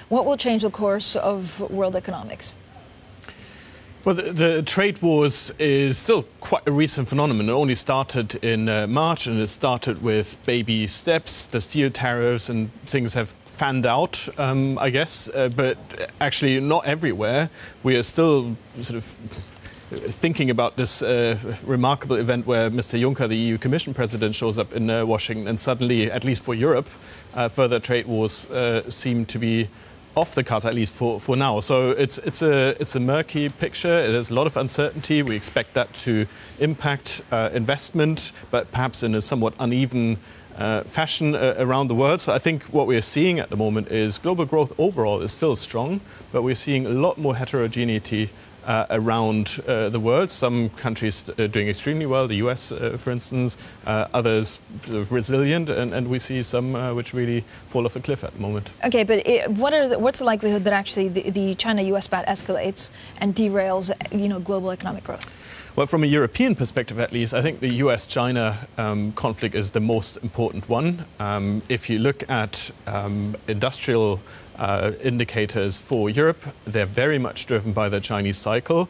What will change the course of world economics? Well, the trade wars is still quite a recent phenomenon. It only started in March, and it started with baby steps. The steel tariffs and things have fanned out, I guess, but actually not everywhere. We are still sort of thinking about this remarkable event where Mr. Juncker, the EU Commission President, shows up in Washington, and suddenly, at least for Europe, further trade wars seem to be off the cards, at least for now. So it's a murky picture. There's a lot of uncertainty. We expect that to impact investment, but perhaps in a somewhat uneven fashion around the world. So I think what we're seeing at the moment is global growth overall is still strong, but we're seeing a lot more heterogeneity around the world. Some countries doing extremely well, the US, for instance, others resilient, and we see some which really fall off a cliff at the moment. Okay, but what's the likelihood that actually the China-US spat escalates and derails, global economic growth? Well, from a European perspective, at least, I think the US-China conflict is the most important one. If you look at industrial indicators for Europe, they're very much driven by the Chinese cycle.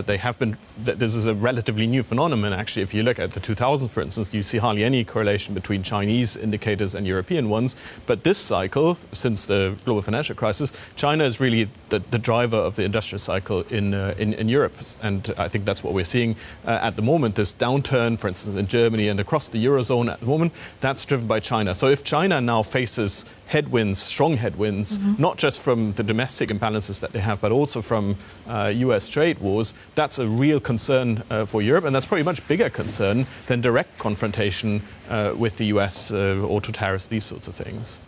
They have been. This is a relatively new phenomenon, actually. If you look at the 2000s, for instance, you see hardly any correlation between Chinese indicators and European ones. But this cycle, since the global financial crisis, China is really the driver of the industrial cycle in Europe. And I think that's what we're seeing at the moment. This downturn, for instance, in Germany and across the Eurozone at the moment, that's driven by China. So if China now faces headwinds, strong headwinds, not just from the domestic imbalances that they have, but also from US trade wars, that's a real concern for Europe, and that's probably a much bigger concern than direct confrontation with the US, auto tariffs, these sorts of things.